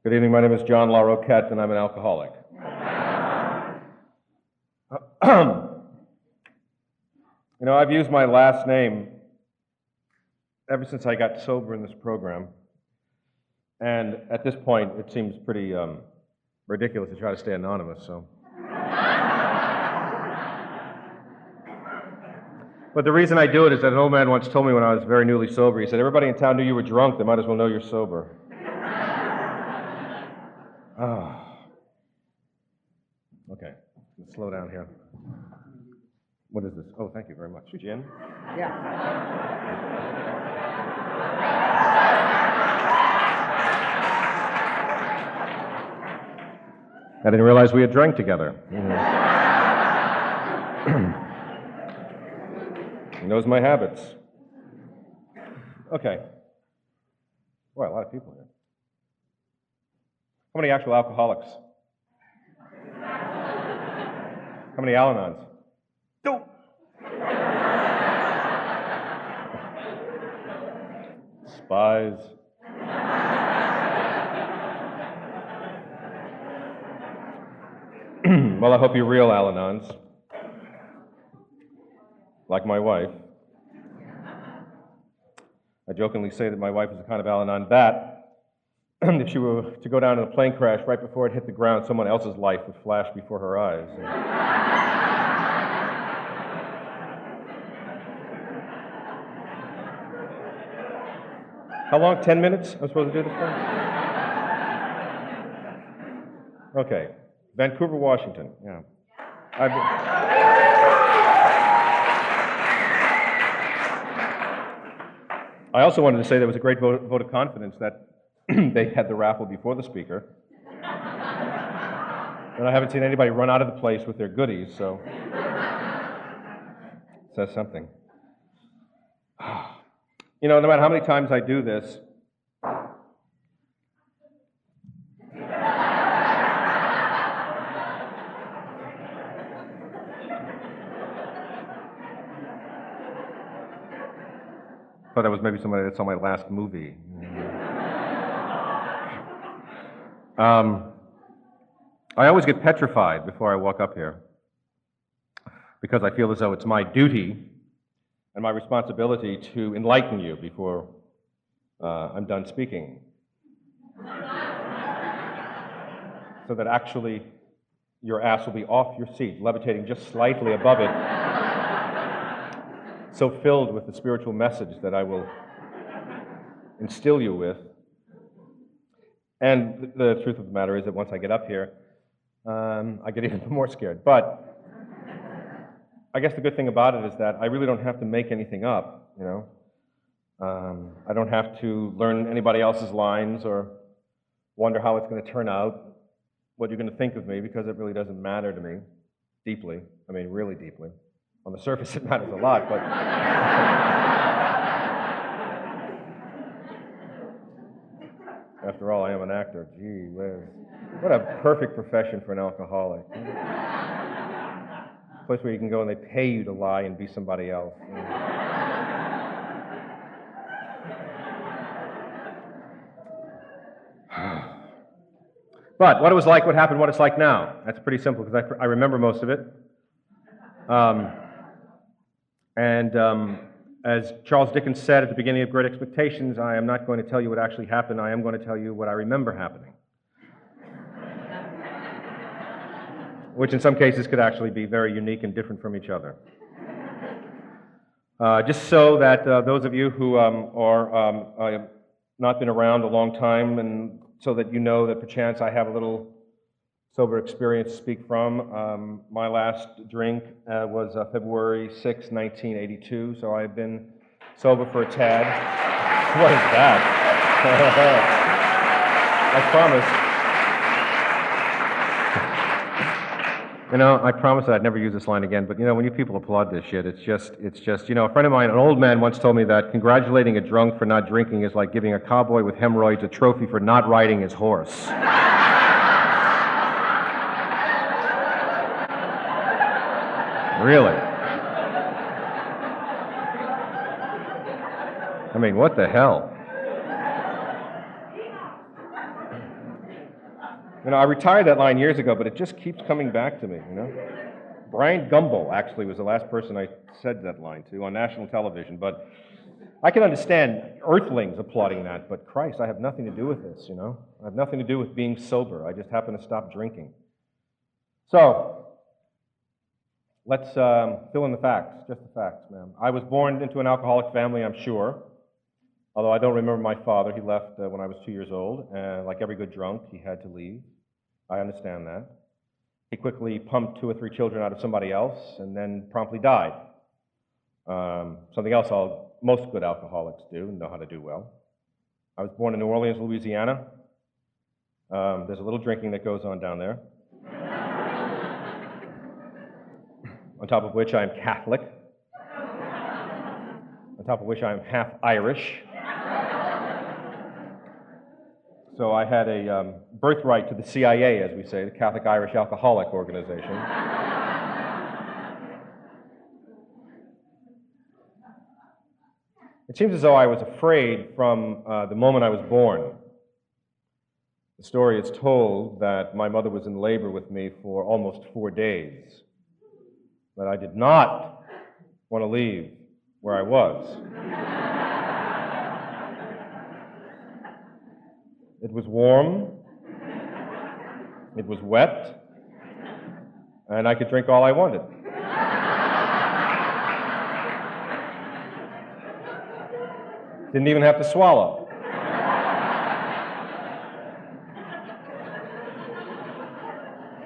Good evening, my name is John LaRoquette, and I'm an alcoholic. I've used my last name ever since I got sober in this program, and at this point, it seems pretty ridiculous to try to stay anonymous, so. But the reason I do it is that an old man once told me when I was very newly sober, he said, everybody in town knew you were drunk, they might as well know you're sober. Okay, let's slow down here. What is this? Oh, thank you very much. Gin? Yeah. I didn't realize we had drank together. He knows my habits. Okay. Well, a lot of people here. How many actual alcoholics? How many Al-Anons? Two. Spies. Well, I hope you're real Al-Anons. Like my wife. I jokingly say that my wife is the kind of Al-Anon that if she were to go down in a plane crash right before it hit the ground, someone else's life would flash before her eyes. How long? 10 minutes? I'm supposed to do this thing? Okay. Vancouver, Washington. Yeah. I also wanted to say there was a great vote of confidence that they had the raffle before the speaker. And I haven't seen anybody run out of the place with their goodies, so it says something. No matter how many times I do this, thought that was maybe somebody that saw my last movie. I always get petrified before I walk up here because I feel as though it's my duty and my responsibility to enlighten you before I'm done speaking. So that actually your ass will be off your seat, levitating just slightly above it, so filled with the spiritual message that I will instill you with. And the truth of the matter is that once I get up here, I get even more scared. But I guess the good thing about it is that I really don't have to make anything up, I don't have to learn anybody else's lines or wonder how it's going to turn out, what you're going to think of me, because it really doesn't matter to me deeply. I mean, really deeply. On the surface, it matters a lot, but... After all, I am an actor. Gee whiz. What a perfect profession for an alcoholic. A place where you can go and they pay you to lie and be somebody else. But what it was like, what happened, what it's like now. That's pretty simple because I remember most of it. As Charles Dickens said at the beginning of Great Expectations, I am not going to tell you what actually happened, I am going to tell you what I remember happening. Which in some cases could actually be very unique and different from each other. Just so that those of you who are not been around a long time, and so that you know that perchance I have a little sober experience to speak from. My last drink was February 6, 1982, so I've been sober for a tad. What is that? I promised that I'd never use this line again, but when you people applaud this shit, it's just, a friend of mine, an old man, once told me that congratulating a drunk for not drinking is like giving a cowboy with hemorrhoids a trophy for not riding his horse. Really? I mean, what the hell? I retired that line years ago, but it just keeps coming back to me, Brian Gumbel, actually, was the last person I said that line to on national television, but I can understand earthlings applauding that, but Christ, I have nothing to do with this, I have nothing to do with being sober. I just happen to stop drinking. So, let's fill in the facts, just the facts, ma'am. I was born into an alcoholic family, I'm sure, although I don't remember my father. He left when I was 2 years old, and like every good drunk, he had to leave. I understand that. He quickly pumped 2 or 3 children out of somebody else and then promptly died. Something else most good alcoholics do, know how to do well. I was born in New Orleans, Louisiana. There's a little drinking that goes on down there. On top of which I am Catholic. On top of which I am half Irish. So I had a birthright to the CIA, as we say, the Catholic Irish Alcoholic Organization. It seems as though I was afraid from the moment I was born. The story is told that my mother was in labor with me for almost 4 days, that I did not want to leave where I was. It was warm, it was wet, and I could drink all I wanted. Didn't even have to swallow.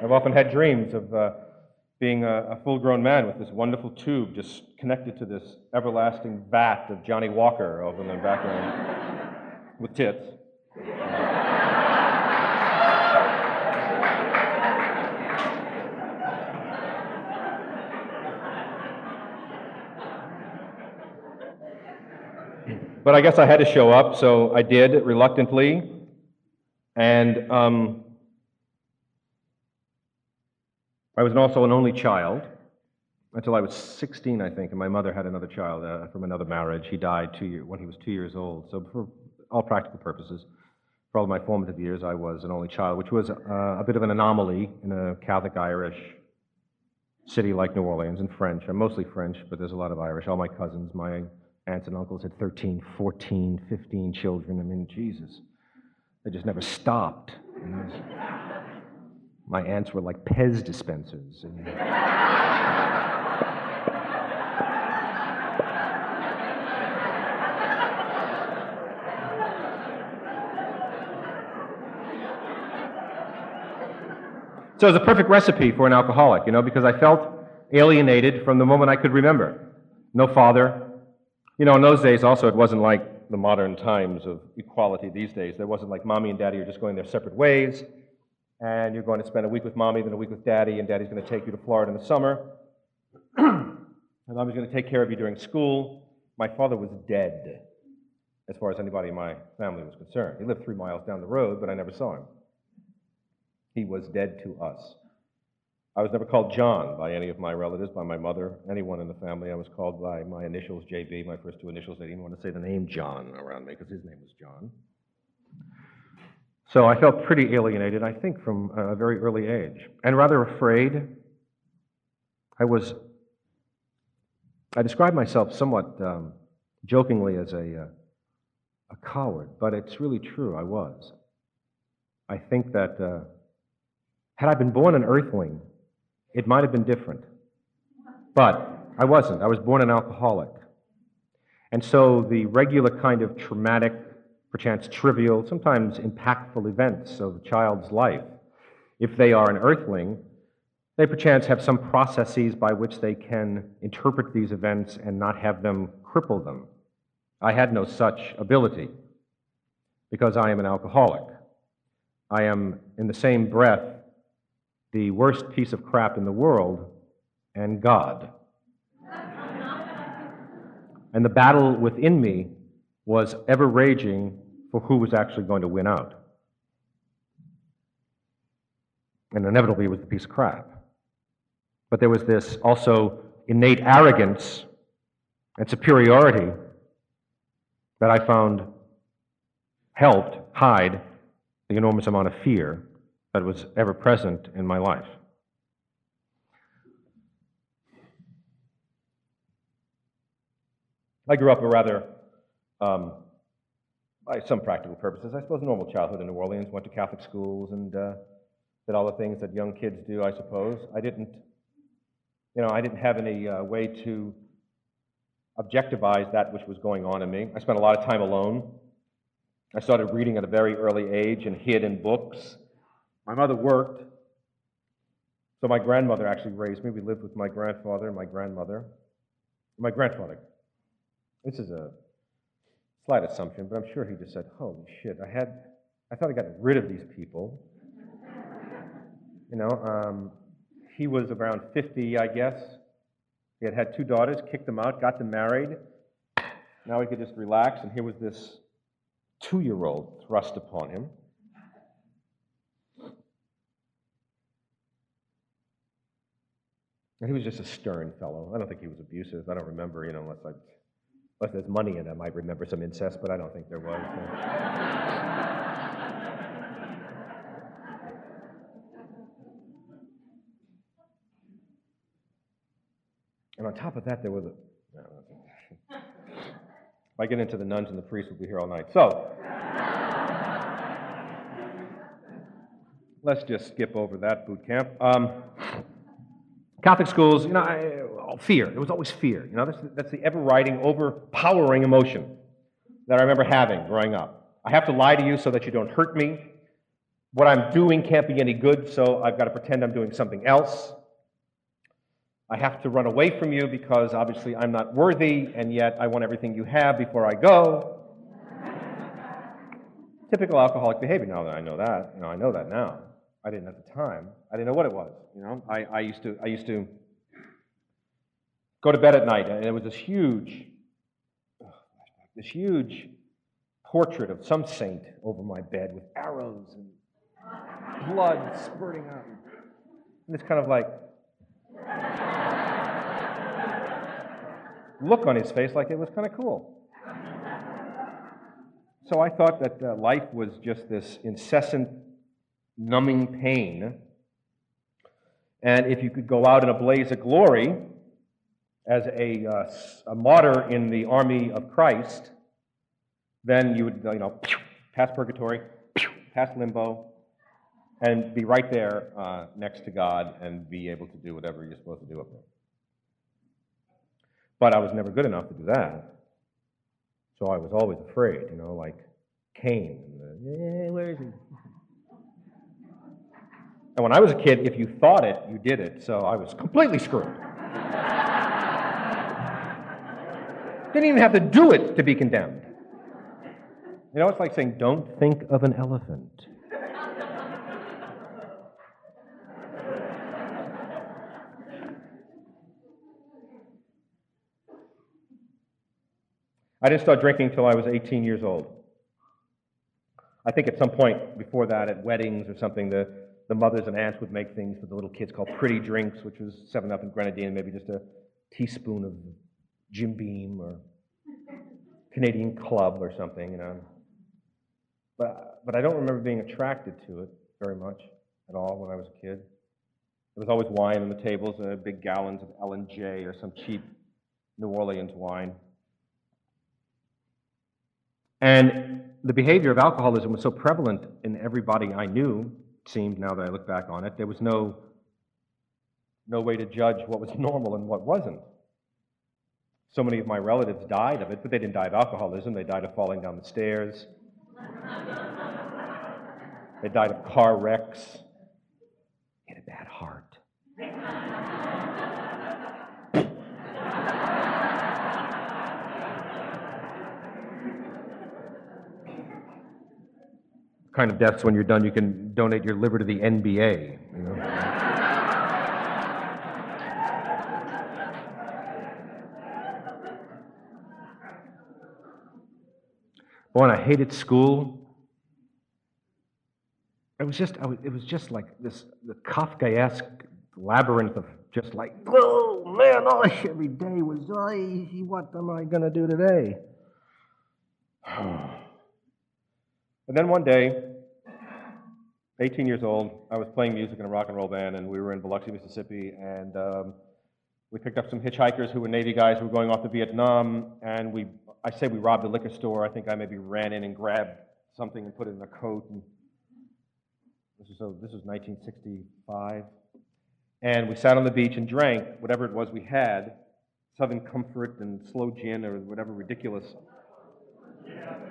I've often had dreams of being a full-grown man with this wonderful tube just connected to this everlasting vat of Johnny Walker over in the background with tits. But I guess I had to show up, so I did, reluctantly. And I was also an only child until I was 16, I think, and my mother had another child from another marriage. He died when he was 2 years old. So for all practical purposes, for all of my formative years, I was an only child, which was a bit of an anomaly in a Catholic Irish city like New Orleans, and French. I'm mostly French, but there's a lot of Irish. All my cousins, my aunts and uncles had 13, 14, 15 children. I mean, Jesus. They just never stopped. My aunts were like Pez dispensers. So it was a perfect recipe for an alcoholic, because I felt alienated from the moment I could remember. No father. In those days also it wasn't like the modern times of equality these days. There wasn't like mommy and daddy are just going their separate ways, and you're going to spend a week with mommy, then a week with daddy, and daddy's going to take you to Florida in the summer, and mommy's going to take care of you during school. My father was dead, as far as anybody in my family was concerned. He lived 3 miles down the road, but I never saw him. He was dead to us. I was never called John by any of my relatives, by my mother, anyone in the family. I was called by my initials, JB, my first 2 initials. They didn't want to say the name John around me because his name was John. So I felt pretty alienated, I think, from a very early age, and rather afraid. I describe myself somewhat jokingly as a coward, but it's really true, I was. I think that had I been born an earthling, it might have been different. But I wasn't. I was born an alcoholic. And so the regular kind of traumatic, perchance trivial, sometimes impactful events of a child's life, if they are an earthling, they perchance have some processes by which they can interpret these events and not have them cripple them. I had no such ability because I am an alcoholic. I am, in the same breath, the worst piece of crap in the world and God. And the battle within me was ever raging for who was actually going to win out. And inevitably it was the piece of crap. But there was this also innate arrogance and superiority that I found helped hide the enormous amount of fear that was ever present in my life. I grew up a rather, by some practical purposes, I suppose, normal childhood in New Orleans. Went to Catholic schools and did all the things that young kids do, I suppose. I didn't have any way to objectivize that which was going on in me. I spent a lot of time alone. I started reading at a very early age and hid in books. My mother worked, so my grandmother actually raised me. We lived with my grandfather and my grandmother. My grandfather, this is a slight assumption, but I'm sure he just said, holy shit, I thought I got rid of these people. He was around 50, I guess. He had had 2 daughters, kicked them out, got them married. Now he could just relax, and here was this 2-year-old thrust upon him. And he was just a stern fellow. I don't think he was abusive. I don't remember, unless there's money in it, I might remember some incest, but I don't think there was. And on top of that, there was if I get into the nuns and the priests, we'll be here all night. So, let's just skip over that boot camp. Catholic schools, fear. There was always fear. That's the ever-riding, overpowering emotion that I remember having growing up. I have to lie to you so that you don't hurt me. What I'm doing can't be any good, so I've got to pretend I'm doing something else. I have to run away from you because obviously I'm not worthy, and yet I want everything you have before I go. Typical alcoholic behavior. Now that I know that, I know that now. I didn't at the time. I didn't know what it was. I used to go to bed at night, and it was this huge portrait of some saint over my bed with arrows and blood spurting out. And it's kind of like look on his face like it was kind of cool. So I thought that life was just this incessant numbing pain, and if you could go out in a blaze of glory as a martyr in the army of Christ, then you would, pass purgatory, pass limbo, and be right there next to God and be able to do whatever you're supposed to do up there. But I was never good enough to do that, so I was always afraid, like Cain. Where is he? And when I was a kid, if you thought it, you did it, so I was completely screwed. Didn't even have to do it to be condemned. It's like saying, don't think of an elephant. I didn't start drinking until I was 18 years old. I think at some point before that, at weddings or something, the mothers and aunts would make things for the little kids called pretty drinks, which was 7-Up and grenadine, maybe just a teaspoon of Jim Beam or Canadian Club or something, But I don't remember being attracted to it very much at all when I was a kid. There was always wine on the tables, big gallons of L&J or some cheap New Orleans wine. And the behavior of alcoholism was so prevalent in everybody I knew, it seemed, now that I look back on it. There was no way to judge what was normal and what wasn't. So many of my relatives died of it, but they didn't die of alcoholism. They died of falling down the stairs. They died of car wrecks. He had a bad heart. Kind of deaths when you're done, you can donate your liver to the NBA. Boy, and I hated school. It was just like the Kafkaesque labyrinth of just like, oh man, every day was, what am I going to do today? And then one day, 18 years old. I was playing music in a rock and roll band, and we were in Biloxi, Mississippi, and we picked up some hitchhikers who were Navy guys who were going off to Vietnam, and I say we robbed a liquor store. I think I maybe ran in and grabbed something and put it in a coat. And this was 1965. And we sat on the beach and drank whatever it was we had, Southern Comfort and Slow Gin or whatever ridiculous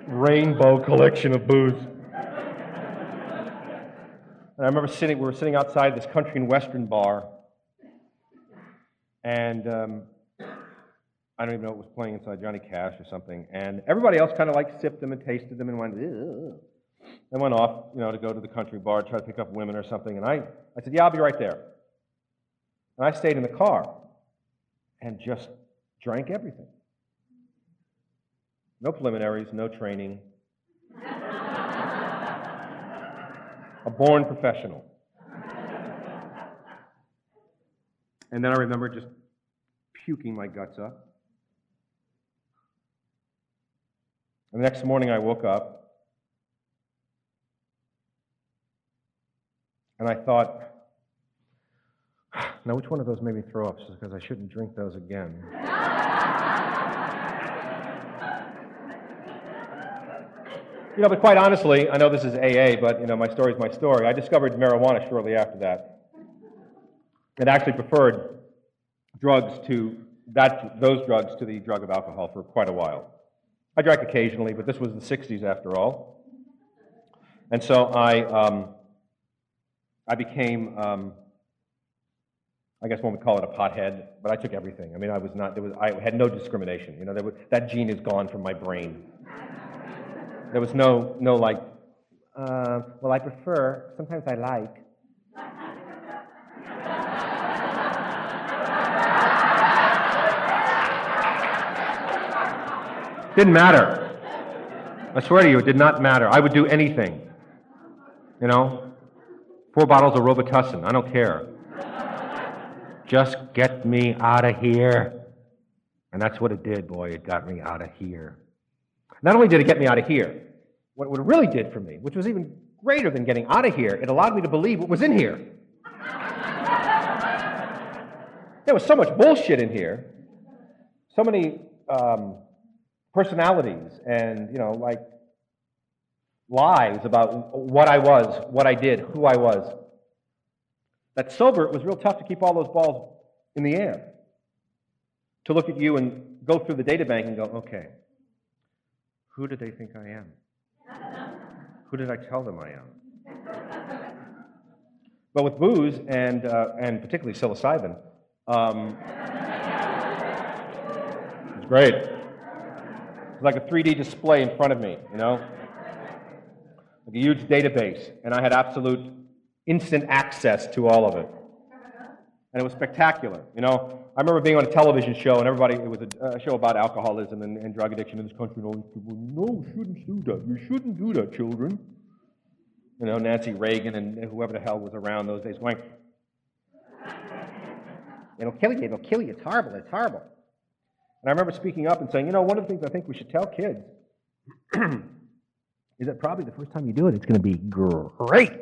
rainbow collection of booze. And I remember we were sitting outside this country and western bar, and I don't even know what was playing inside, Johnny Cash or something, and everybody else kind of like sipped them and tasted them and went, ugh. And went off, to go to the country bar, try to pick up women or something, and I said, yeah, I'll be right there. And I stayed in the car and just drank everything. No preliminaries, no training. A born professional. And then I remember just puking my guts up. And the next morning I woke up and I thought, now which one of those made me throw up? Because I shouldn't drink those again. But quite honestly, I know this is AA, but my story is my story. I discovered marijuana shortly after that. And actually preferred those drugs to the drug of alcohol for quite a while. I drank occasionally, but this was the 60s after all. And so I became, I guess one would call it a pothead, but I took everything. I mean, I had no discrimination. That gene is gone from my brain. There was no like, well, I prefer, sometimes I like. Didn't matter. I swear to you, it did not matter. I would do anything. 4 bottles of Robitussin, I don't care. Just get me out of here. And that's what it did, boy. It got me out of here. Not only did it get me out of here, what it really did for me, which was even greater than getting out of here, it allowed me to believe what was in here. There was so much bullshit in here, so many personalities and, like lies about what I was, what I did, who I was. That sober, it was real tough to keep all those balls in the air. To look at you and go through the data bank and go, okay, who do they think I am? Who did I tell them I am? But with booze and particularly psilocybin, it's great. It's like a 3D display in front of me, like a huge database, and I had absolute instant access to all of it. And it was spectacular, I remember being on a television show, and it was a show about alcoholism and drug addiction in this country, and all these people, no, you shouldn't do that. You shouldn't do that, children. Nancy Reagan and whoever the hell was around those days going, it'll kill you, it's horrible. And I remember speaking up and saying, one of the things I think we should tell kids is that probably the first time you do it, it's going to be great.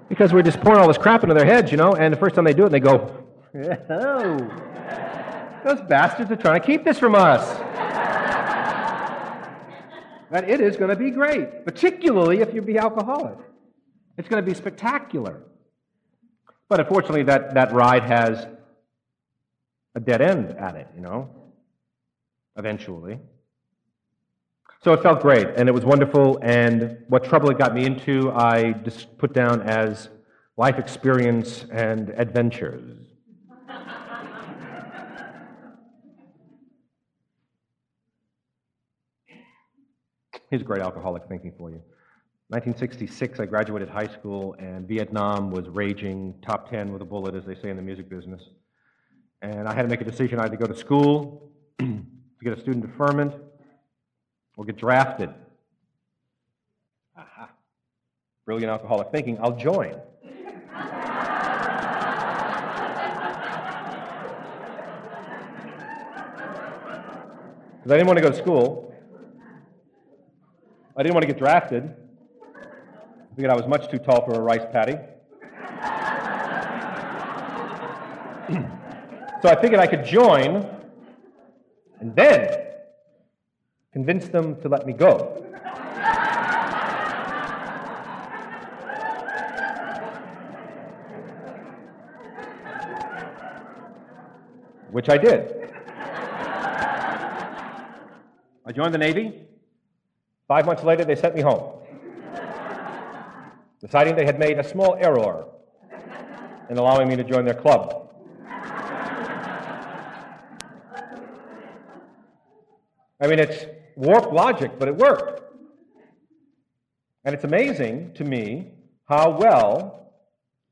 Because we're just pouring all this crap into their heads, and the first time they do it, they go, oh, those bastards are trying to keep this from us. That it is going to be great, particularly if you be alcoholic. It's going to be spectacular. But unfortunately, that ride has a dead end at it, eventually. So it felt great, and it was wonderful, and what trouble it got me into, I just put down as life experience and adventures. Here's great alcoholic thinking for you. 1966, I graduated high school, and Vietnam was raging, top 10 with a bullet, as they say in the music business. And I had to make a decision. I had to go to school to get a student deferment or get drafted. Aha. Brilliant alcoholic thinking. I'll join. because I didn't want to go to school. I didn't want to get drafted. I figured I was much too tall for a rice paddy. So I figured I could join and then convince them to let me go. Which I did. I joined the Navy. 5 months later, they sent me home, deciding they had made a small error in allowing me to join their club. I mean, it's warped logic, but it worked. And it's amazing to me how well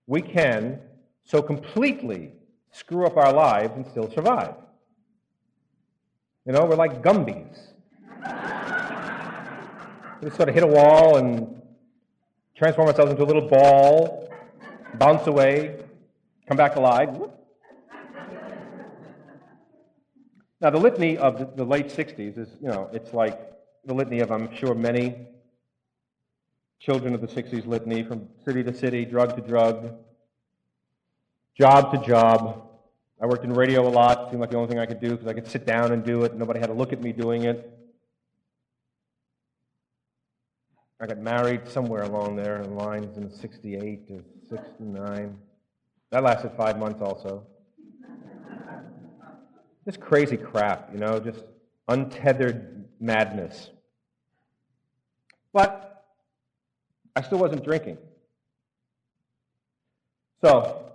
we can so completely screw up our lives and still survive. You know, we're like Gumbies. We just sort of hit a wall and transform ourselves into a little ball, bounce away, come back alive. Now, the litany of the late 60s is, you know, it's like the litany of, I'm sure, many children of the 60s litany, from city to city, drug to drug, job to job. I worked in radio a lot. It seemed like the only thing I could do because I could sit down and do it. Nobody had to look at me doing it. I got married somewhere along there in lines in 68 to 69. That lasted 5 months also. Just crazy crap, you know, just untethered madness. But I still wasn't drinking. So,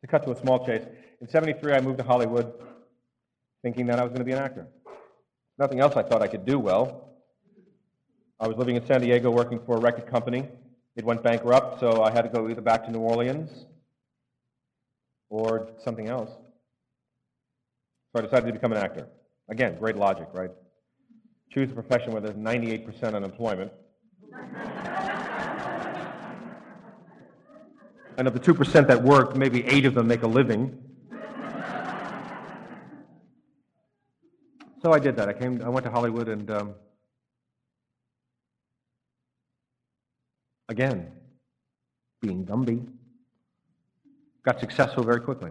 to cut to a small chase, in 73 I moved to Hollywood thinking that I was going to be an actor. Nothing else I thought I could do well. I was living in San Diego working for a record company. It went bankrupt, so I had to go either back to New Orleans or something else. So I decided to become an actor. Again, great logic, right? Choose a profession where there's 98% unemployment. And of the 2% that work, maybe 8 of them make a living. So I did that. I went to Hollywood and, again, being Gumby, got successful very quickly.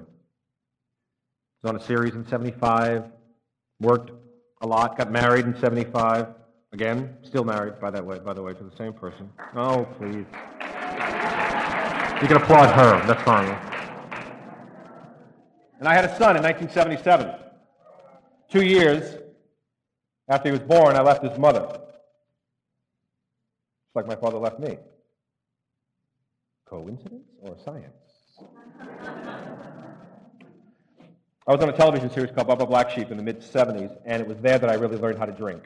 Was on a series in 75, worked a lot, got married in 75. Again, still married, by the way, to the same person. Oh, please. You can applaud her, that's fine. And I had a son in 1977. 2 years after he was born, I left his mother. Just like my father left me. Coincidence or science? I was on a television series called Bubba Black Sheep in the mid-'70s, and it was there that I really learned how to drink.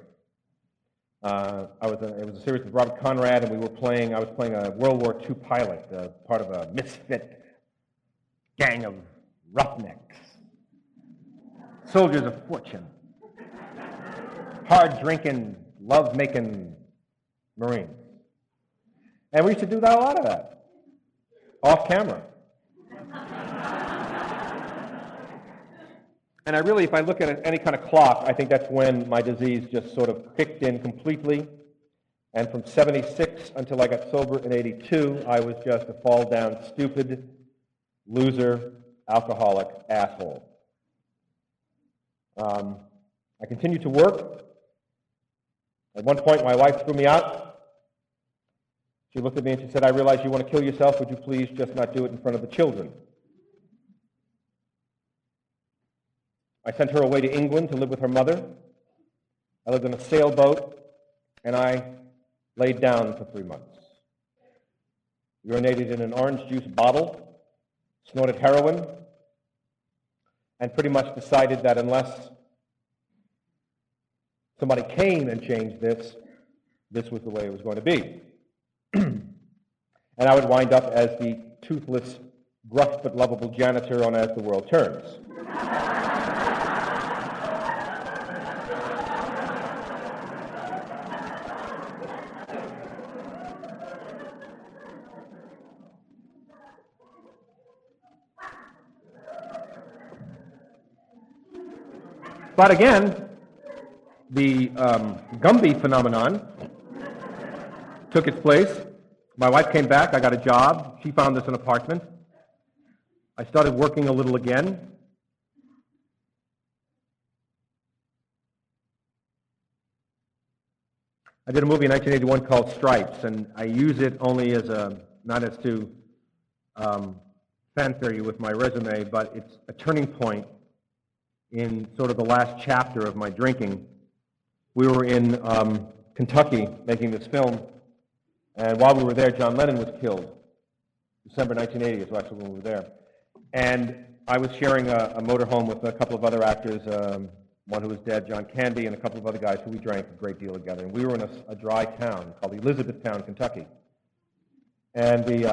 It was a series with Robert Conrad, and I was playing a World War II pilot, part of a misfit gang of roughnecks, soldiers of fortune, hard-drinking, love-making Marines. And we used to do a lot of that, off camera. And I really, if I look at any kind of clock, I think that's when my disease just sort of kicked in completely. And from 76 until I got sober in 82, I was just a fall-down, stupid, loser, alcoholic asshole. I continued to work. At one point, my wife threw me out. She looked at me and she said, "I realize you want to kill yourself. Would you please just not do it in front of the children?" I sent her away to England to live with her mother. I lived on a sailboat, and I laid down for 3 months. Urinated in an orange juice bottle, snorted heroin, and pretty much decided that unless somebody came and changed this, this was the way it was going to be. And I would wind up as the toothless, gruff but lovable janitor on As the World Turns. But again, the Gumby phenomenon took its place. My wife came back. I got a job. She found us an apartment. I started working a little again. I did a movie in 1981 called Stripes, and I use it only as not as to fanfare you with my resume, but it's a turning point in sort of the last chapter of my drinking. We were in Kentucky making this film, and while we were there, John Lennon was killed. December 1980 is actually when we were there. And I was sharing a motorhome with a couple of other actors, one who was dead, John Candy, and a couple of other guys who we drank a great deal together. And we were in a dry town called Elizabethtown, Kentucky. And the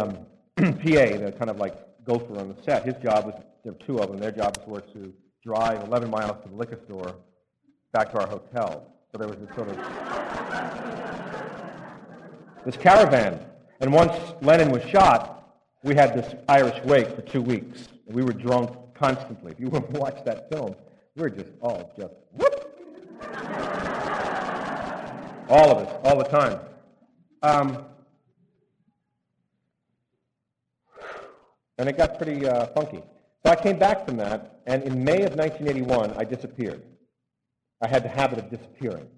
PA, the kind of like gopher on the set, his job was, there were two of them, their jobs were to drive 11 miles to the liquor store back to our hotel. So there was this sort of, this caravan. And once Lennon was shot, we had this Irish wake for 2 weeks. And we were drunk constantly. If you watch that film, we were just all just, whoop! All of us, all the time. And it got pretty funky. So I came back from that, and in May of 1981, I disappeared. I had the habit of disappearing.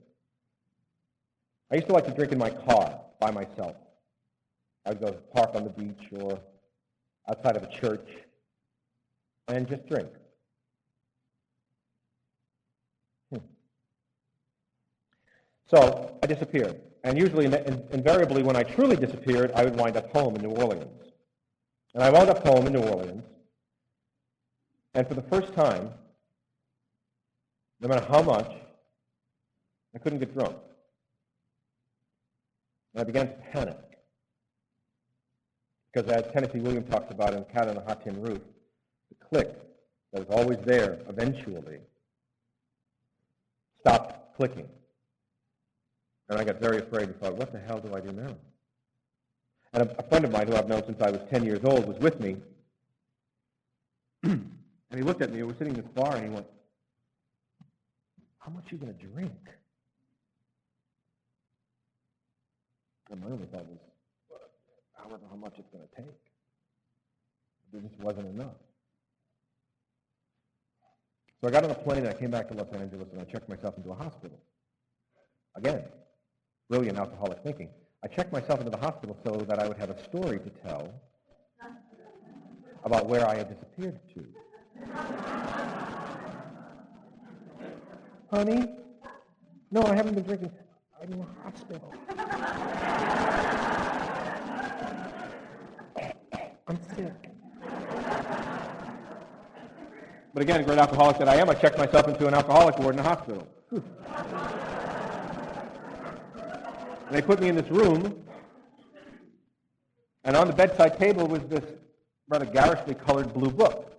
I used to like to drink in my car by myself. I'd go park on the beach or outside of a church and just drink. So I disappeared. And usually, invariably, when I truly disappeared, I would wind up home in New Orleans. And I wound up home in New Orleans, and for the first time, no matter how much, I couldn't get drunk. And I began to panic. Because as Tennessee Williams talks about in Cat on a Hot Tin Roof, the click that was always there eventually stopped clicking. And I got very afraid and thought, what the hell do I do now? And a friend of mine who I've known since I was 10 years old was with me. And he looked at me, we were sitting in this bar, and he went, how much are you going to drink? And my only thought was, I don't know how much it's going to take. There just wasn't enough. So I got on a plane, and I came back to Los Angeles, and I checked myself into a hospital. Again, brilliant alcoholic thinking. I checked myself into the hospital so that I would have a story to tell about where I had disappeared to. Honey? No, I haven't been drinking. I'm in the hospital. I'm sick. But again, great alcoholic that I am, I checked myself into an alcoholic ward in a hospital. And they put me in this room, and on the bedside table was this rather garishly colored blue book.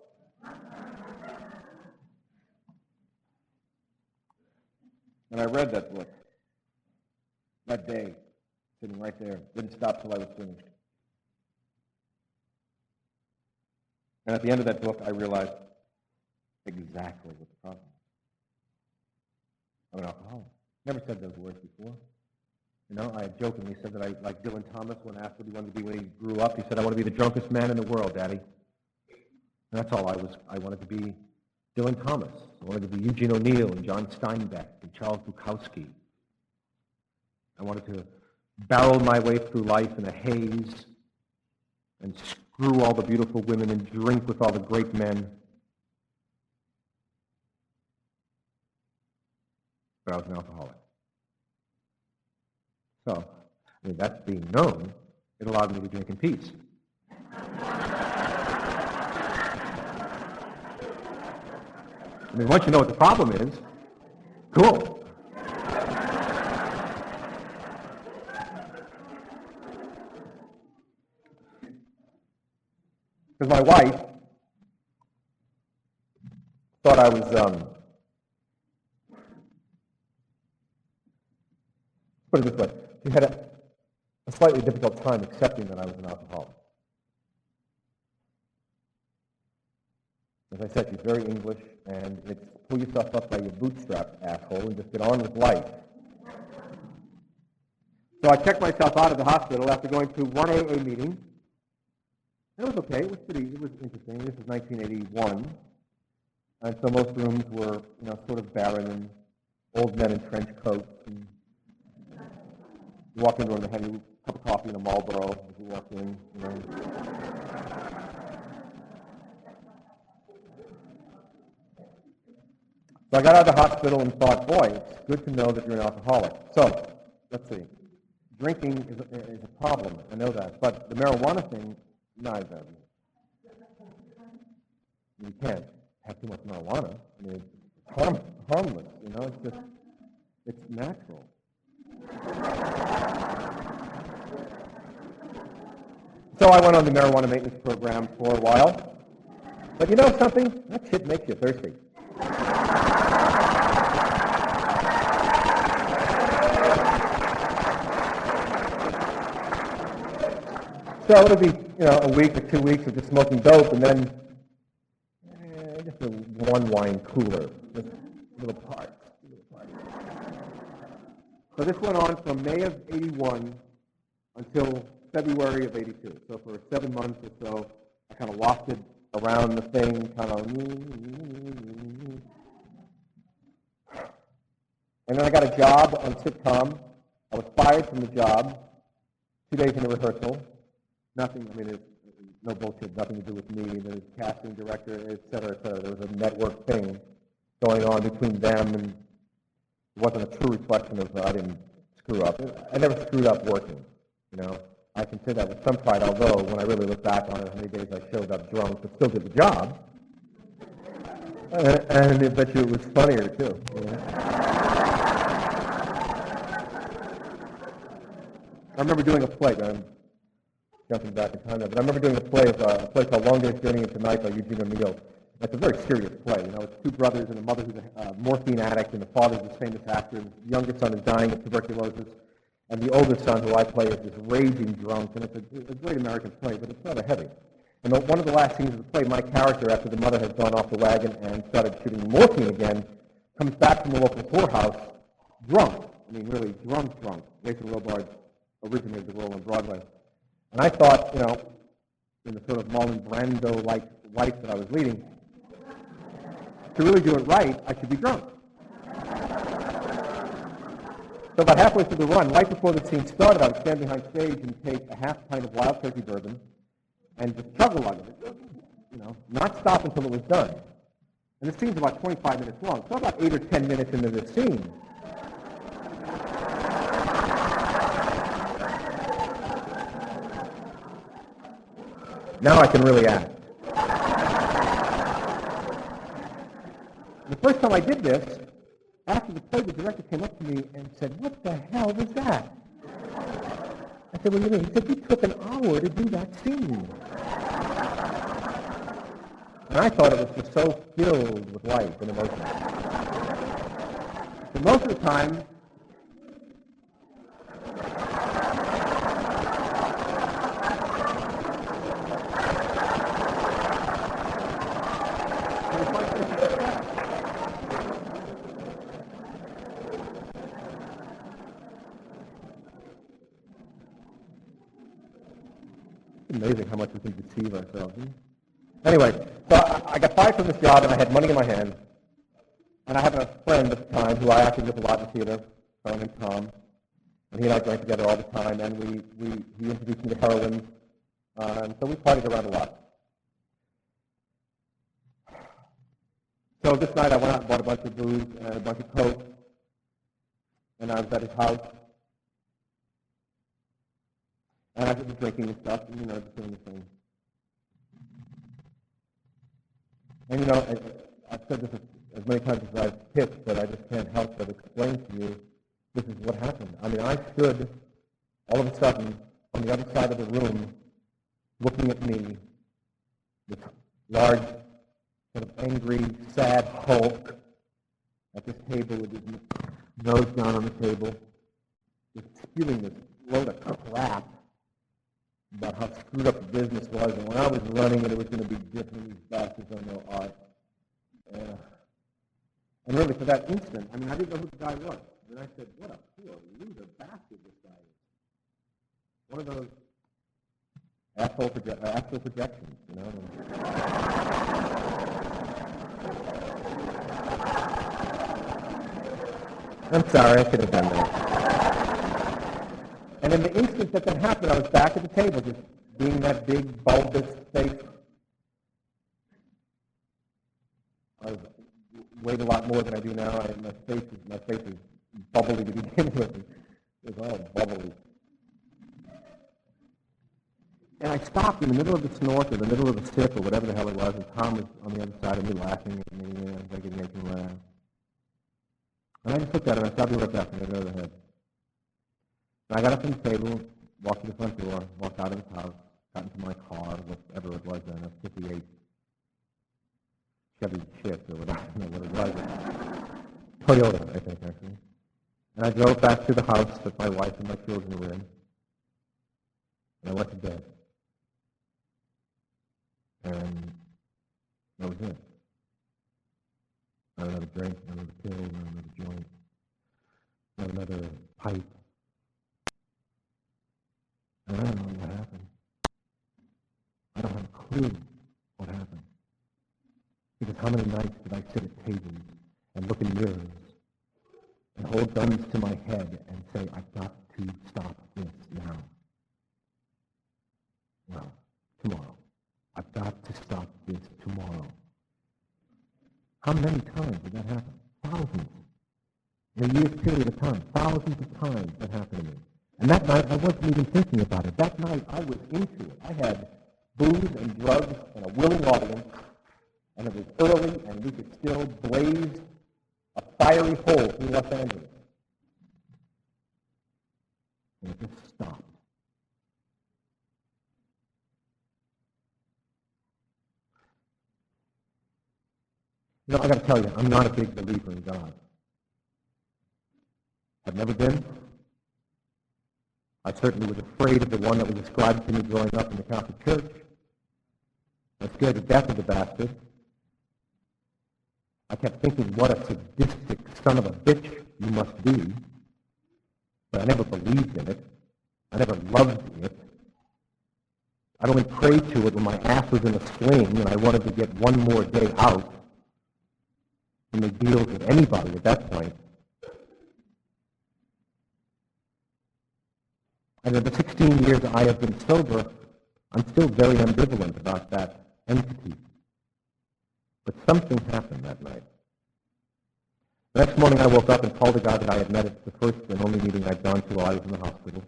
And I read that book that day, sitting right there. Didn't stop till I was finished. And at the end of that book, I realized exactly what the problem was. I'm an alcoholic. Never said those words before. You know, I jokingly said that I, like Dylan Thomas, when asked what he wanted to be when he grew up, he said, I want to be the drunkest man in the world, Daddy. And that's all I was. I wanted to be Dylan Thomas. I wanted to be Eugene O'Neill and John Steinbeck and Charles Bukowski. I wanted to barrel my way through life in a haze and screw all the beautiful women and drink with all the great men. But I was an alcoholic. So, I mean, that's being known. It allowed me to drink in peace. I mean, once you know what the problem is, cool. Because my wife thought I was, put it this way, she had a slightly difficult time accepting that I was an alcoholic. As I said, she's very English, and it's pull yourself up by your bootstraps, asshole, and just get on with life. So I checked myself out of the hospital after going to one AA meeting. It was okay. It was interesting. This is 1981, and so most rooms were, sort of barren and old men in trench coats. And you walk into a room, they have you a cup of coffee and a Marlboro as you walk in. So I got out of the hospital and thought, boy, it's good to know that you're an alcoholic. So let's see. Drinking is a problem. I know that, but the marijuana thing, not as bad. You can't have too much marijuana. I mean, it's harmless. It's natural. So I went on the marijuana maintenance program for a while. But you know something? That shit makes you thirsty. So it'll be, a week or 2 weeks of just smoking dope, and then just a one wine cooler, just little parts. So this went on from May of '81 until February of '82. So for 7 months or so, I kind of wafted around the thing, kind of. And then I got a job on sitcom. I was fired from the job 2 days into rehearsal. Nothing, there's no bullshit, nothing to do with me. There's casting director, et cetera, et cetera. There was a network thing going on between them, and it wasn't a true reflection of I didn't screw up. I never screwed up working, I can say that with some pride, although when I really look back on it, how many days I showed up drunk but still did the job. And I bet you it was funnier, too. I remember doing a play, I'm jumping back in time now, but I remember doing a play called Long Day's Journey into Night by Eugene O'Neill. It's a very serious play. It's two brothers and a mother who's a morphine addict, and the father's this famous actor. The youngest son is dying of tuberculosis, and the oldest son, who I play, is this raging drunk, and it's a great American play, but it's rather heavy. And one of the last scenes of the play, my character, after the mother has gone off the wagon and started shooting morphine again, comes back from the local whorehouse drunk. Really drunk. Rachel Robards originated the role on Broadway. And I thought, in the sort of Marlon Brando-like life that I was leading, to really do it right, I should be drunk. So about halfway through the run, right before the scene started, I would stand behind stage and take a half pint of Wild Turkey bourbon and just chug along it, not stop until it was done. And the scene's about 25 minutes long, so about 8 or 10 minutes into the scene, now I can really act. The first time I did this, after the play, the director came up to me and said, "What the hell was that?" I said, "What do you mean?" He said, "You took an hour to do that scene." And I thought it was just so filled with life and emotion. But most of the time, amazing how much we can deceive ourselves. Anyway, so I got fired from this job, and I had money in my hand. And I had a friend at the time who I acted with a lot in the theater, a fellow named Tom. And he and I drank together all the time, and he introduced me to heroin. And so we partied around a lot. So this night I went out and bought a bunch of booze and a bunch of coke. And I was at his house. And I was just drinking and stuff, and, just doing the thing. And, I've said this as many times as I've pitched, but I just can't help but explain to you this is what happened. I stood, all of a sudden, on the other side of the room, looking at me, this large, sort of angry, sad Hulk at this table with his nose down on the table, just spewing this load of crap. about how screwed up the business was, and when I was running it, it was going to be different. These bastards don't know art. And really, for that instant, I mean, I didn't know who the guy was. And I said, what a poor loser bastard this guy is. One of those astral projections, you know. I'm sorry, I could have done that. And in the instant that that happened, I was back at the table, just being that big, bulbous face. I weighed a lot more than I do now. My face is bubbly to begin with. It was all bubbly. And I stopped in the middle of the snort or the middle of the sip or whatever the hell it was, and Tom was on the other side of me laughing at me, and I could make him laugh. And I just looked at him, and I saw he looked after me over the head. And I got up from the table, walked to the front door, walked out of his house, got into my car, whatever it was then, a 58 Chevy Chip or whatever, I don't know what it was. Toyota, I think, actually. And I drove back to the house that my wife and my children were in. And I went to bed. And that was it. Not another drink, not another pill, not another joint, not another pipe. And I don't know what happened. I don't have a clue what happened. Because how many nights did I sit at tables and look in mirrors and hold guns to my head and say, I've got to stop this now. Well, tomorrow. I've got to stop this tomorrow. How many times did that happen? Thousands. In a year's period of time, thousands of times that happened to me. And that night, I wasn't even thinking about it. That night, I was into it. I had booze and drugs and a willing audience, and it was early, and we could still blaze a fiery hole through Los Angeles. And it just stopped. You know, I got to tell you, I'm not a big believer in God. I've never been. I certainly was afraid of the one that was ascribed to me growing up in the Catholic Church. I was scared to death of the bastard. I kept thinking, what a sadistic son of a bitch you must be. But I never believed in it. I never loved it. I'd only prayed to it when my ass was in a sling and I wanted to get one more day out. And they deal with anybody at that point. And in the 16 years I have been sober, I'm still very ambivalent about that entity. But something happened that night. The next morning I woke up and called the guy that I had met at the first and only meeting I'd gone to while I was in the hospital.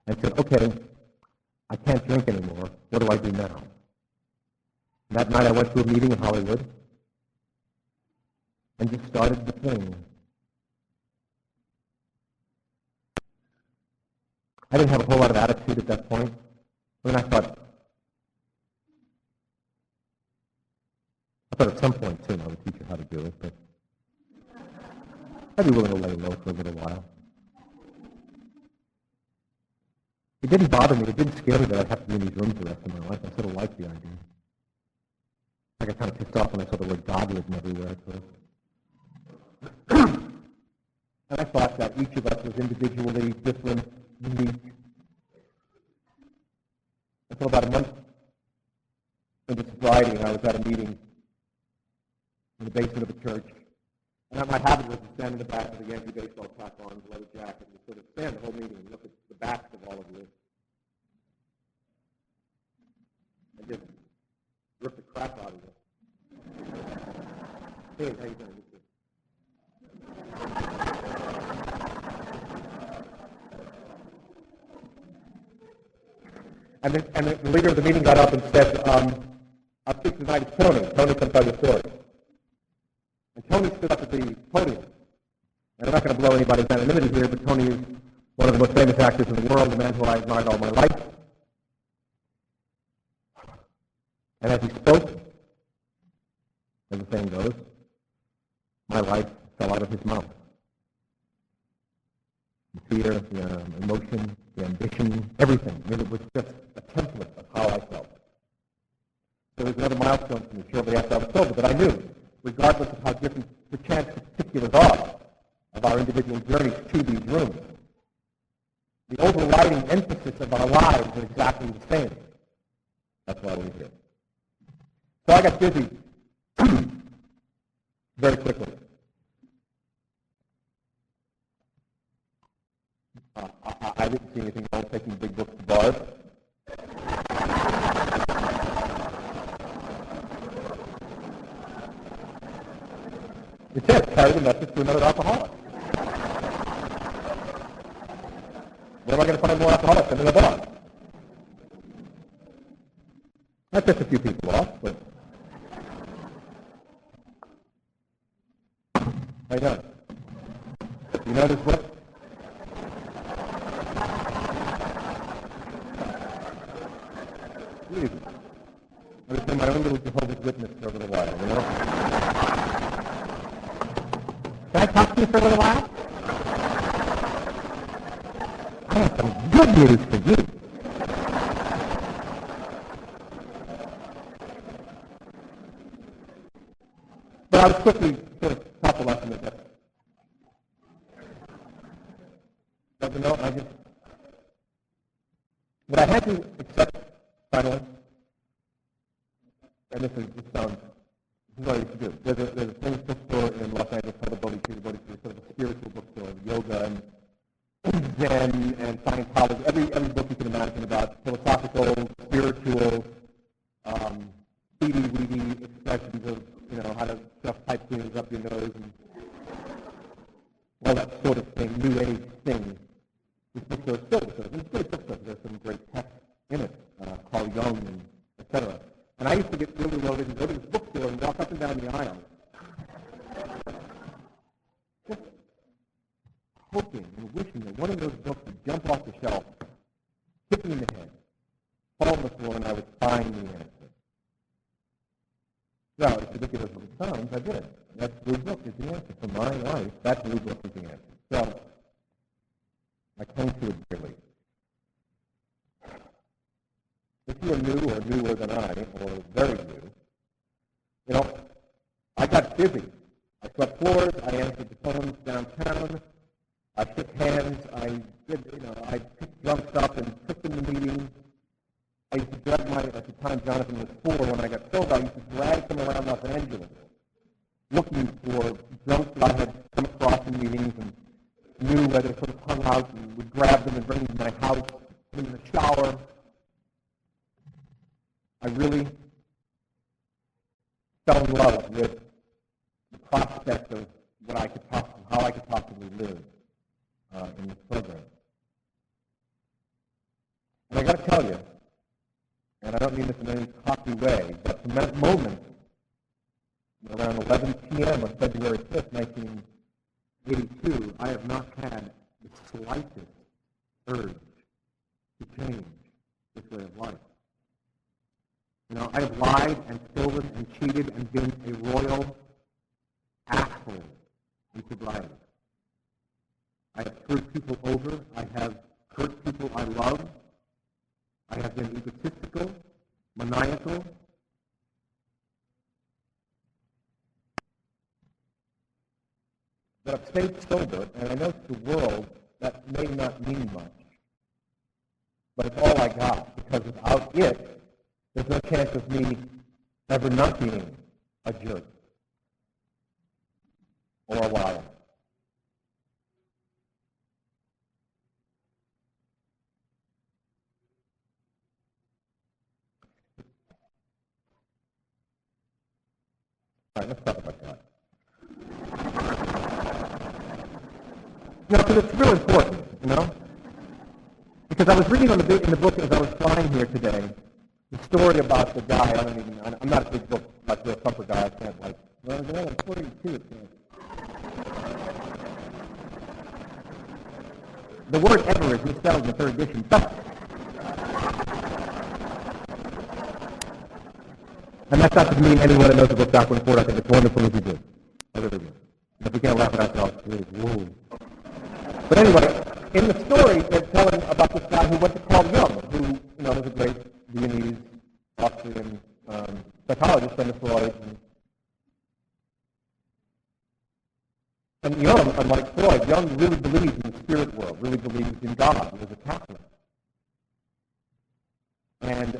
And said, okay, I can't drink anymore. What do I do now? And that night I went to a meeting in Hollywood and just started the thing. I didn't have a whole lot of attitude at that point. I mean, I thought at some point soon I would teach her how to do it, but I'd be willing to lay low for a little while. It didn't bother me. It didn't scare me that I'd have to be in these rooms the rest of my life. I sort of liked the idea. I got kind of pissed off when I saw the word God written everywhere at first. And I thought that each of us was individually different, unique. Until about a month into sobriety, and I was at a meeting in the basement of a church. And my habit was to stand in the back of the Yankee baseball cap on, leather jacket, and sort of stand the whole meeting and look at the backs of all of you. And just rip the crap out of you. Hey, how you doing? And the leader of the meeting got up and said, I'll speak tonight to Tony. Tony can tell you a story. And Tony stood up at the podium. And I'm not going to blow anybody's anonymity here, but Tony is one of the most famous actors in the world, the man who I admired all my life. And as he spoke, as the saying goes, my life fell out of his mouth. the fear, the emotion, the ambition, everything. I mean, it was just a template of how I felt. So it was another milestone for me shortly after I was sober that I knew, regardless of how different perchance particulars are of our individual journeys to these rooms, the overriding emphasis of our lives is exactly the same. That's why we're here. So I got busy very quickly. I didn't see anything wrong taking big books to bars. It says, carry the message to another alcoholic. Where am I going to find more alcoholics than in a bar? That pissed a few people off, but... How you doing? You know this book? Easy. I'm just doing my own little Jehovah's Witness for a little while, you know? Can I talk to you for a little while? I have some good news for you. But I was quickly sort of taught the lesson that I just, what I had to accept finally, and this sounds, this is what I used to do. There's a famous bookstore in Los Angeles called the Bodhi, sort of a spiritual bookstore, yoga and Zen and Scientology, every book you can imagine about philosophical, spiritual, weedy expressions of, how to stuff pipe cleaners up your nose and all that sort of thing, new age thing. This bookstore is filled with those. It's a great bookstore. There's some great text in it, Carl Jung and et cetera. And I used to get really loaded and go to this bookstore and walk up and down the aisle, just hoping and wishing that one of those books would jump off the shelf, hit me in the head, fall on the floor, and I would find the answer. Well, as ridiculous as it sounds, I did. That blue book is the answer. For my life, that blue book is the answer. So, I came to it dearly. If you are new or newer than I, or very new, I got busy. I swept floors, I answered the phones downtown, I shook hands, I picked drunks up and took them to meetings. I used to drag at the time Jonathan was 4, when I got sober, I used to drag them around Los Angeles, looking for drunks that I had come across in meetings and knew where they sort of hung out, and would grab them and bring them to my house, put them in the shower. I really fell in love with the prospect of how I could possibly live in this program. And I got to tell you, and I don't mean this in any cocky way, but from that moment, around 11 p.m. on February 5th, 1982, I have not had the slightest urge to change this way of life. I have lied and stolen and cheated and been a royal asshole in sobriety. I have screwed people over. I have hurt people I love. I have been egotistical, maniacal. But I've stayed sober, and I know to the world that may not mean much. But it's all I got, because without it, there's no chance of me ever not being a jerk or a liar. All right, let's talk about that. Because it's real important, Because I was reading in the book as I was flying here today, the story about the guy, I'm not a big book, like Real Thumper guy, I can't I'm 42, the word ever is misspelled in the 3rd edition, but, and that's not to mean anyone that knows the book backward and forward. I think it's wonderful if you do. I really do. If we can't laugh at ourselves, really, whoa. But anyway, in the story, they're telling about this guy who went to Carl Jung, who, was a great Viennese, Austrian psychologist under Freud. And Jung, unlike Freud, Jung really believes in the spirit world, really believes in God. He was a Catholic. And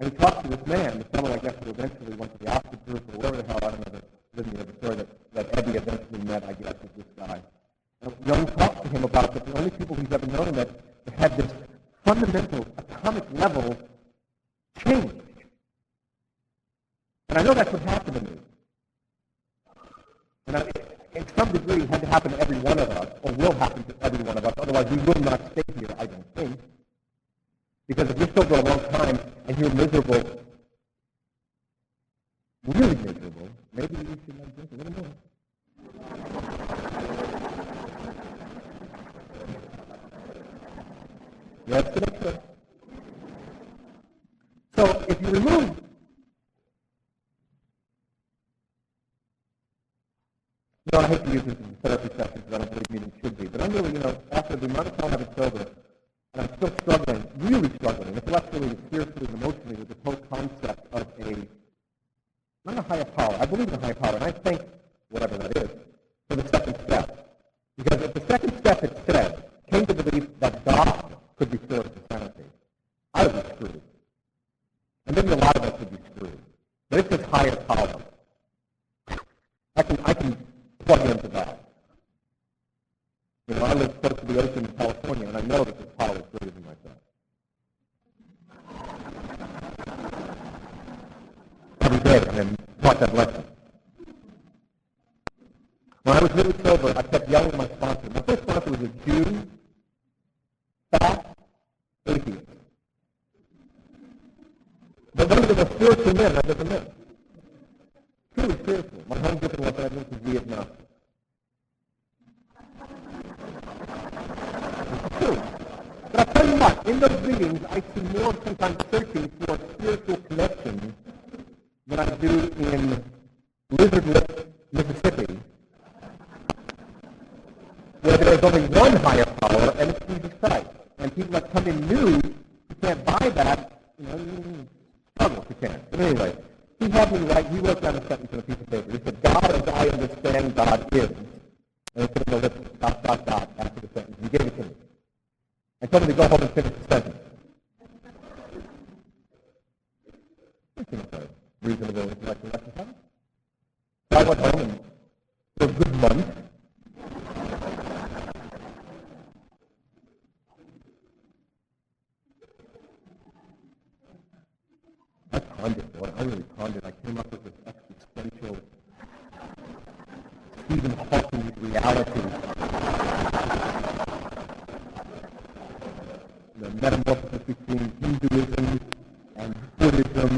he talked to this man, the fellow, I guess, who eventually went to the Oxford group, or wherever the hell, I don't know, the story that Eddie eventually met, I guess, with this guy. And Jung talked to him about that the only people he's ever known that had this fundamental atomic level change. And I know that's what happened to me. And in some degree, it had to happen to every one of us, or will happen to every one of us. Otherwise, we will not stay here, I don't think. Because if you're still for a long time and you're miserable, really miserable, maybe you should like drink a little more. That's the next one. So if you remove I hate to use this in therapy sessions because I don't believe meetings should be, but I'm really, after the amount of time I've been sober, and I'm still struggling, really struggling, intellectually, spiritually, and emotionally with this whole concept of not a higher power. I believe in a higher power, and I think, whatever that is, for the second step. Because if the second step it said, came to believe that God could restore to sanity, I would be screwed. And maybe a lot of us would be screwed. But it's this higher power. I can plug into that. I live close to the ocean in California, and I know that this power is greater than myself. Every day, and then taught that lesson. When I was really sober, I kept yelling at my sponsor. My first sponsor was a Jew, fat, atheist. But one of the most spiritual men I've ever met. Truly spiritual. My home different was I went to Vietnam. It's true. But I'll tell you what, in those meetings, I see more sometimes searching for spiritual connections than I do in Lizard Lip, Mississippi, where there's only one higher power, and it's Jesus Christ. And people that come in new, you can't buy that, you struggle if you can't. But anyway, he had me write, he wrote down a sentence on a piece of paper. He said, God as I understand God is. And he put an ellipsis, ... after the sentence. He gave it to me. And told me to go home and finish the sentence. I think it's a reasonable intellectual exercise. So I went home and for a good month, I pondered, boy. I really pondered. I came up with this existential, Stephen Hawking reality. The metamorphosis between Hinduism and Buddhism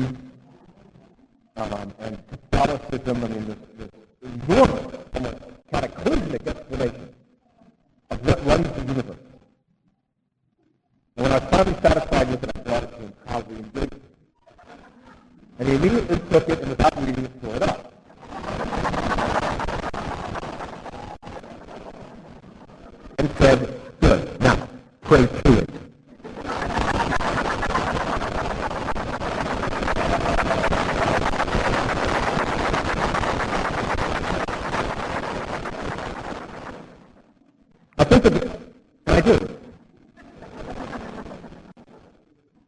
and Catholicism. I mean, this enormous, almost cataclysmic explanation of what runs the universe. And when I was finally satisfied with it, I brought it to him proudly and gratefully. And he immediately took it and without reading it, tore it up. And said, good, now, pray to it. I think of it, and I do.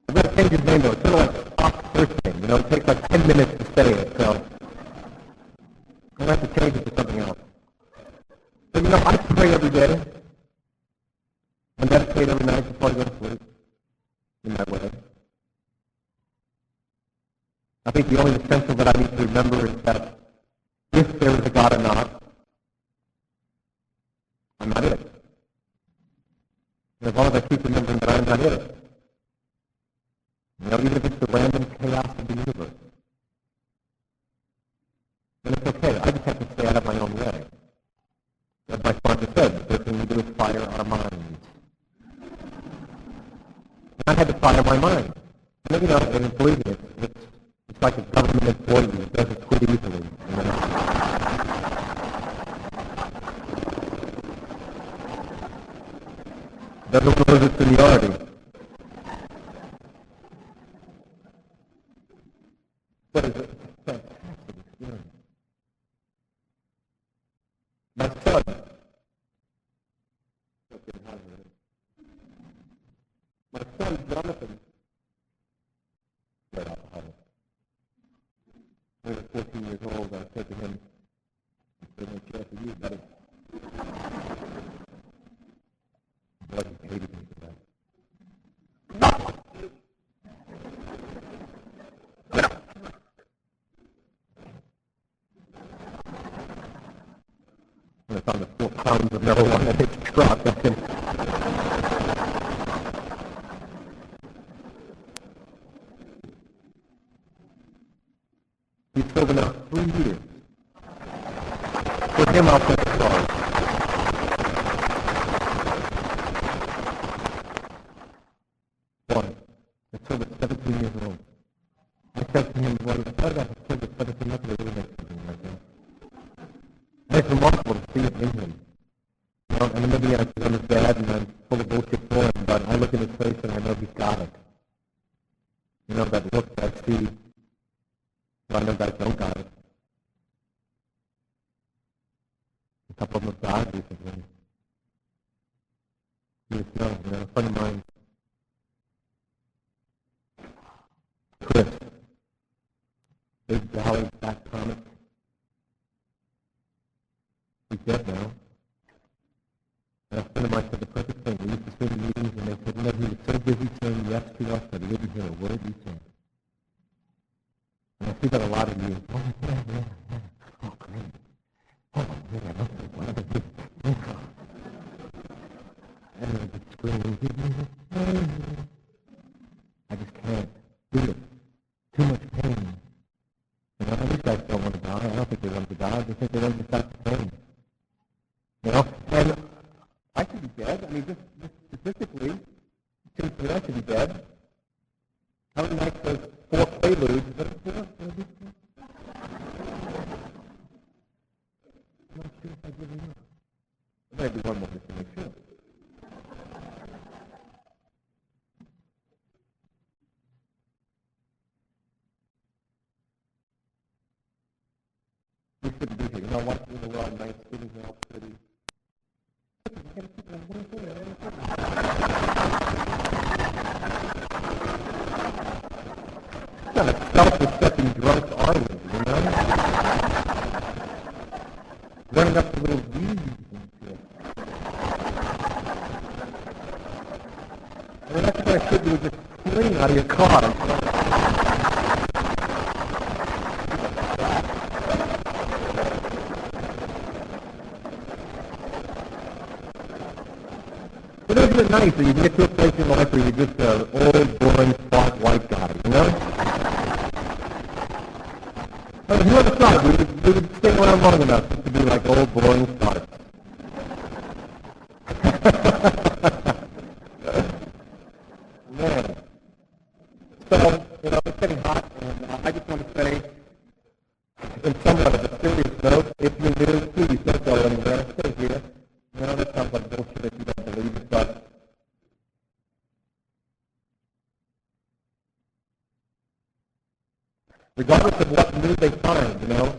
I'm going to change his name though. It's sort of like Spock's first name. It takes like 10 minutes to say it, so I'll have to change it to something else. But I pray every day. I meditate every night before I go to sleep, in my way. I think the only essential that I need to remember is that if there is a God or not, I'm not it. And as long as I keep remembering that I'm not it, even if it's the random chaos of the universe, then it's okay. I just have to stay out of my own way. As my sponsor said, the first thing we do is fire our minds. And I had to fire my mind. And and believe me, it's like a government employee. It doesn't quit easily. Doesn't lose its seniority. But it's a fantastic experience. My son, Jonathan, right alcoholic. When he was 14 years old, I said to him, "There's no chair for you, buddy." Boy, he hated me for that. When I found the 4 pounds of marijuana in his truck, I said, he's sober now 3 years. For him, I'll take a charge. One, he's sober 17 years old. I said to him, well, I thought about the sober 17 months ago, really makes something like that. And it's remarkable to see it in him. You know, and maybe I'm his dad and I'm full of bullshit for him, but I look at his face and I know he's got it. You know, that look I see. Well, I know guys don't got it. A couple of them have died recently. You just know, a friend of mine, Chris, big Valley back comic. He's dead now. And a friend of mine said the perfect thing. We used to sit in meetings and they said, he was so busy saying yes to us that he didn't hear a word we said. And I see that a lot of you. Oh, yeah. Oh, great. Oh, yeah, okay, whatever. And I just scream, I just can't do it. Too much pain. You know, these guys don't want to die. I don't think they want to die. They think they want to stop the pain. You know? And I should be dead. I mean, just statistically, it seems to me I should be dead. How many nights those 4 preludes? Is that 4? I'm not sure if I give enough. Maybe one more just to make sure. We shouldn't be here. You know what? We're all nice, sitting here all pretty. What kind of self-respecting drunks are we, you know? Running up to little views and shit. I mean, that's what I should do, just fling out of your car. But isn't it nice that you get to a place in life where you're just an old, boring, smart, white guy, you know? But who ever thought we would stay around long enough just to be like old, boring farts? Man. So, it's getting hot, and I just want to say, in somewhat of a serious note, if you're new, please don't go anywhere. Stay here. That sounds like bullshit if you don't believe it, but regardless of what new they find, now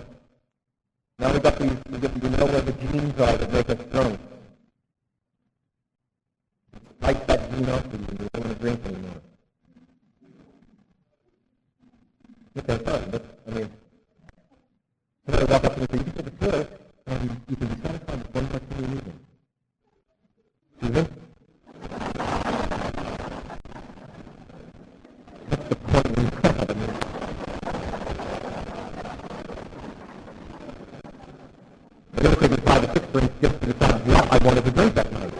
we got these, you know where the genes are that make us drunk. Like that gene up and you don't want to drink anymore. Okay, fine, but, somebody walk up to me and say, you can take a pill, and you can be satisfied with one person you're using. Mm-hmm. What's the point in that? But it'll take me 5 or 6 drinks just to decide what I wanted to drink that night.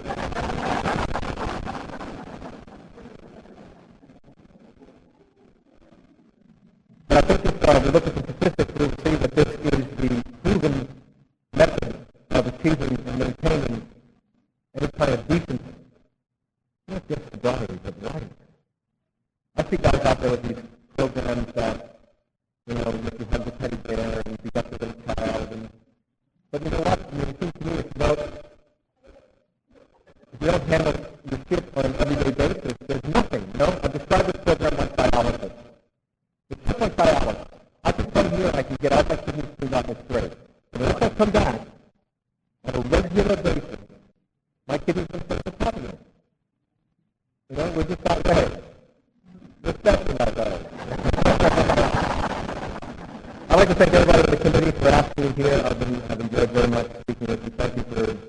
But I think if we look at the statistics, we'll see that this is the proven method of achieving and maintaining any kind of decency. Not just sobriety, but life. I see guys out there with these programs that, if you have the teddy bear and you got the little child, but you know what? It seems to me it's about, if you don't handle your shit on an everyday basis, there's nothing, you know? I describe this program like dialysis. It's just like dialysis. I can come here and I can get all my kidneys cleaned out and it's great. But once I come back, on a regular basis, my kidneys don't start to pop again. You know, we're just not ready. Respect for that, though. I'd like to thank everybody in the committee for asking me here. I've enjoyed very much speaking with you. Thank you for